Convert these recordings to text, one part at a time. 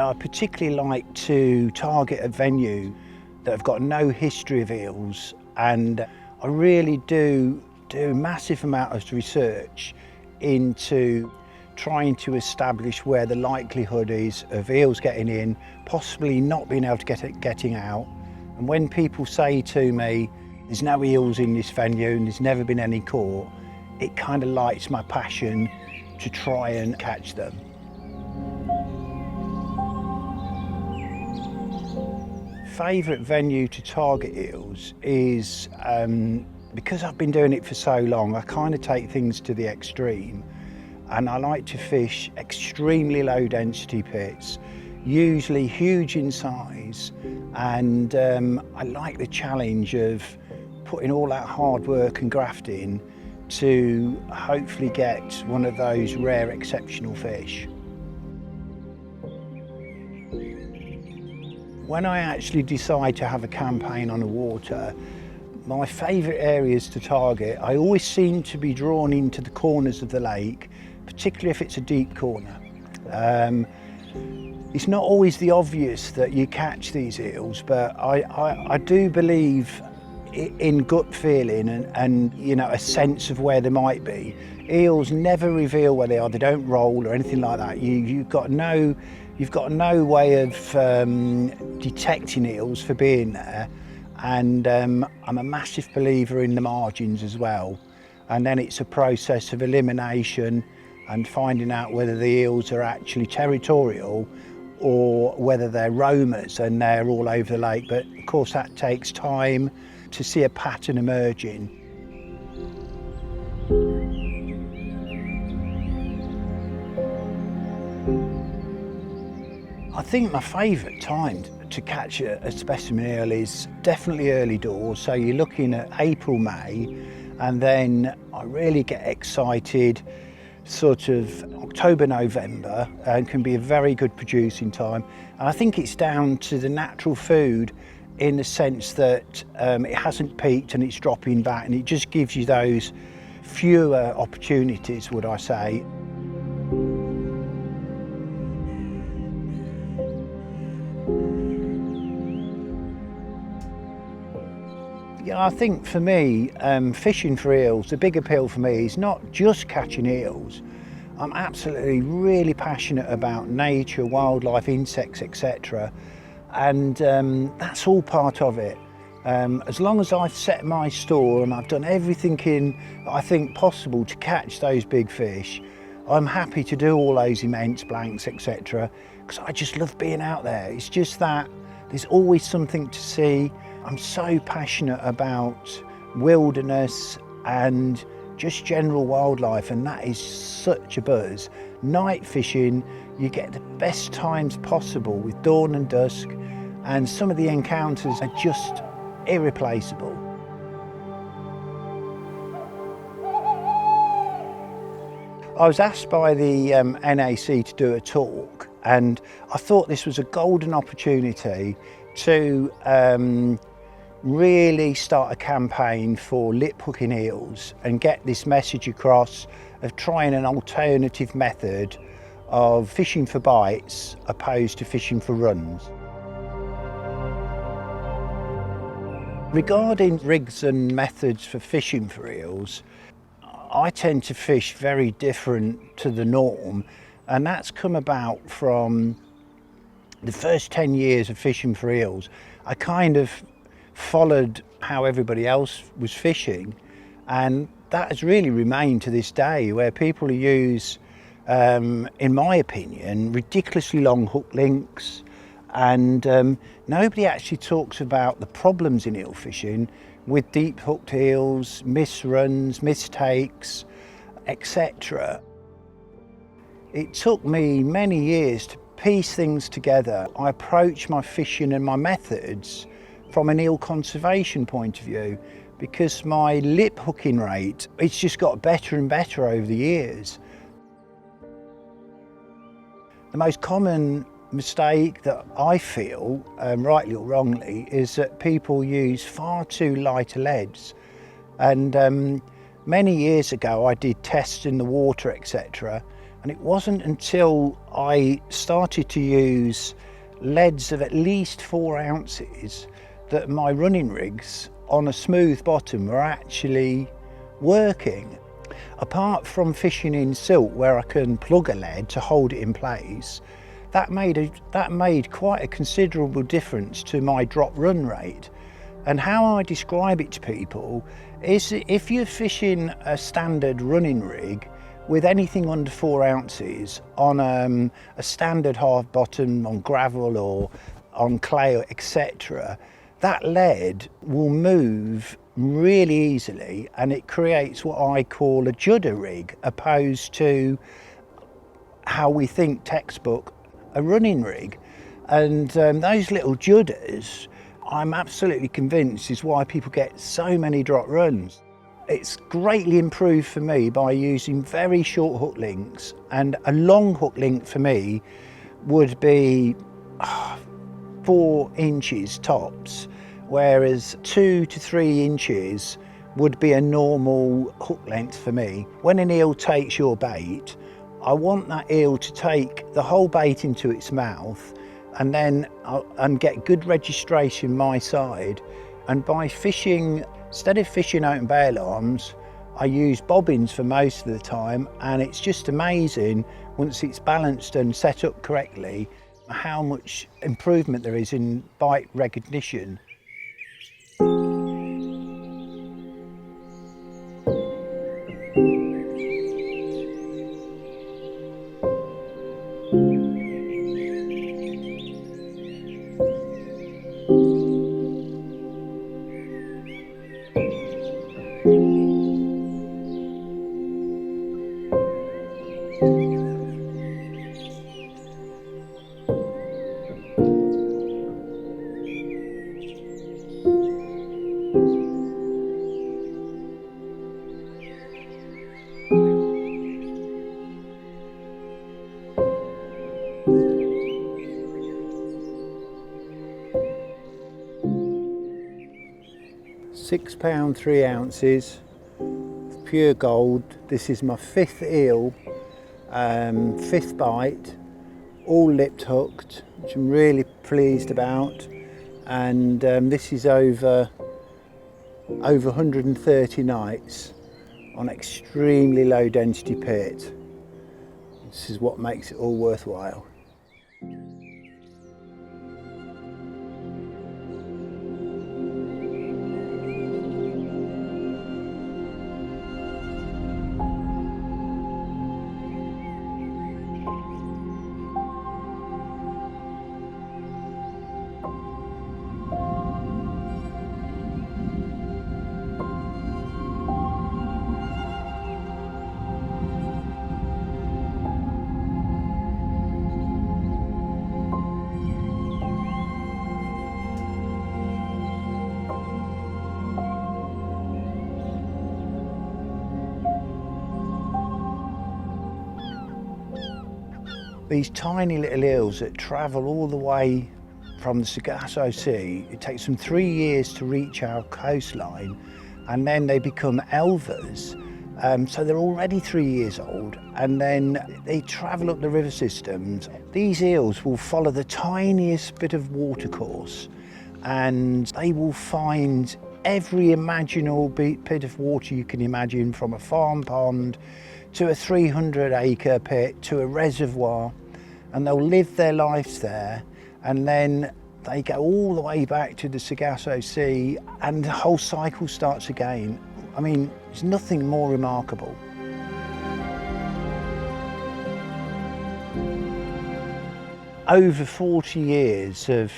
Yeah, I particularly like to target a venue that have got no history of eels, and I really do a massive amount of research into trying to establish where the likelihood is of eels getting in, possibly not being able to getting out. And when people say to me, there's no eels in this venue and there's never been any caught, it kind of lights my passion to try and catch them. Favourite venue to target eels is, because I've been doing it for so long, I kind of take things to the extreme, and I like to fish extremely low density pits, usually huge in size, and I like the challenge of putting all that hard work and graft in to hopefully get one of those rare exceptional fish. When I actually decide to have a campaign on the water, my favourite areas to target, I always seem to be drawn into the corners of the lake, particularly if it's a deep corner. It's not always the obvious that you catch these eels, but I do believe in gut feeling and you know, a sense of where they might be. Eels never reveal where they are, they don't roll or anything like that. You've got no way of detecting eels for being there, and I'm a massive believer in the margins as well. And then it's a process of elimination and finding out whether the eels are actually territorial or whether they're roamers and they're all over the lake. But of course that takes time to see a pattern emerging. I think my favourite time to catch a specimen eel is definitely early doors, so you're looking at April, May, and then I really get excited sort of October, November, and can be a very good producing time. And I think it's down to the natural food in the sense that it hasn't peaked and it's dropping back, and it just gives you those fewer opportunities, would I say. Yeah, I think for me, fishing for eels, the big appeal for me is not just catching eels. I'm absolutely really passionate about nature, wildlife, insects, etc. And that's all part of it. As long as I've set my store and I've done everything I think possible to catch those big fish, I'm happy to do all those immense blanks, etc. because I just love being out there. It's just that there's always something to see. I'm so passionate about wilderness and just general wildlife, and that is such a buzz. Night fishing, you get the best times possible with dawn and dusk, and some of the encounters are just irreplaceable. I was asked by the NAC to do a talk, and I thought this was a golden opportunity to really start a campaign for lip hooking eels and get this message across of trying an alternative method of fishing for bites opposed to fishing for runs. Regarding rigs and methods for fishing for eels, I tend to fish very different to the norm, and that's come about from the first 10 years of fishing for eels. I kind of followed how everybody else was fishing, and that has really remained to this day, where people use, in my opinion, ridiculously long hook links, and nobody actually talks about the problems in eel fishing with deep hooked eels, misruns, mistakes, etc. It took me many years to piece things together. I approach my fishing and my methods from an eel conservation point of view, because my lip hooking rate, it's just got better and better over the years. The most common mistake that I feel, rightly or wrongly, is that people use far too lighter leads. And many years ago I did tests in the water, etc., And it wasn't until I started to use leads of at least 4 ounces that my running rigs on a smooth bottom were actually working. Apart from fishing in silt where I can plug a lead to hold it in place, that made quite a considerable difference to my drop run rate. And how I describe it to people is, if you're fishing a standard running rig with anything under 4 ounces on a standard hard bottom on gravel or on clay, etc., that lead will move really easily, and it creates what I call a judder rig, opposed to how we think textbook a running rig. And those little judders, I'm absolutely convinced, is why people get so many drop runs. It's greatly improved for me by using very short hook links, and a long hook link for me would be 4 inches tops, whereas 2 to 3 inches would be a normal hook length for me. When an eel takes your bait, I want that eel to take the whole bait into its mouth and then get good registration my side. And by fishing, instead of fishing open bail arms, I use bobbins for most of the time, and it's just amazing once it's balanced and set up correctly how much improvement there is in bite recognition. £6 3 ounces, pure gold. This is my 5th eel, 5th bite, all lipped hooked, which I'm really pleased about. And this is over 130 nights on extremely low density pit. This is what makes it all worthwhile. These tiny little eels that travel all the way from the Sargasso Sea, it takes them 3 years to reach our coastline, and then they become elvers. So they're already 3 years old, and then they travel up the river systems. These eels will follow the tiniest bit of watercourse, and they will find every imaginable bit of water you can imagine, from a farm pond to a 300-acre pit to a reservoir, and they'll live their lives there, and then they go all the way back to the Sargasso Sea, and the whole cycle starts again. I mean, there's nothing more remarkable. Over 40 years of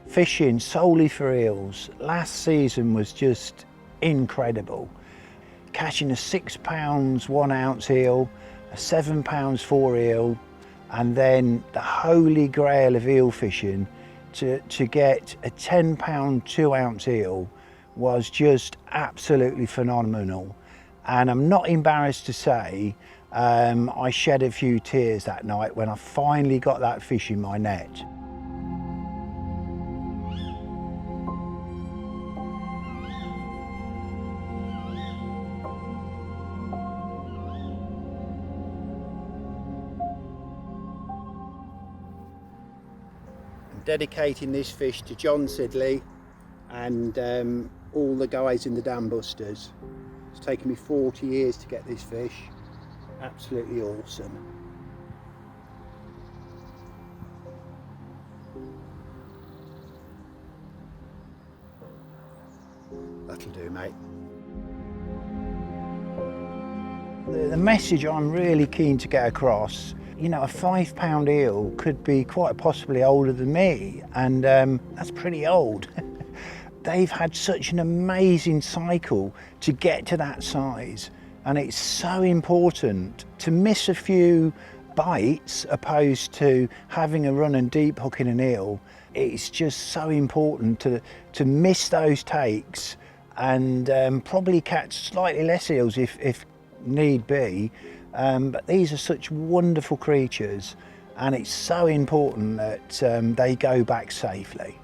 fishing solely for eels, last season was just incredible. Catching a £6 1 ounce eel, a £7 4 eel, and then the holy grail of eel fishing, to get a £10 2 ounce eel was just absolutely phenomenal. And I'm not embarrassed to say I shed a few tears that night when I finally got that fish in my net. dedicating this fish to John Sidley and all the guys in the Dam Busters. It's taken me 40 years to get this fish. Absolutely awesome. That'll do, mate. The message I'm really keen to get across, you know, a 5-pound eel could be quite possibly older than me, and that's pretty old. They've had such an amazing cycle to get to that size, and it's so important to miss a few bites opposed to having a run and deep hooking an eel. It's just so important to miss those takes and probably catch slightly less eels if need be, but these are such wonderful creatures, and it's so important that they go back safely.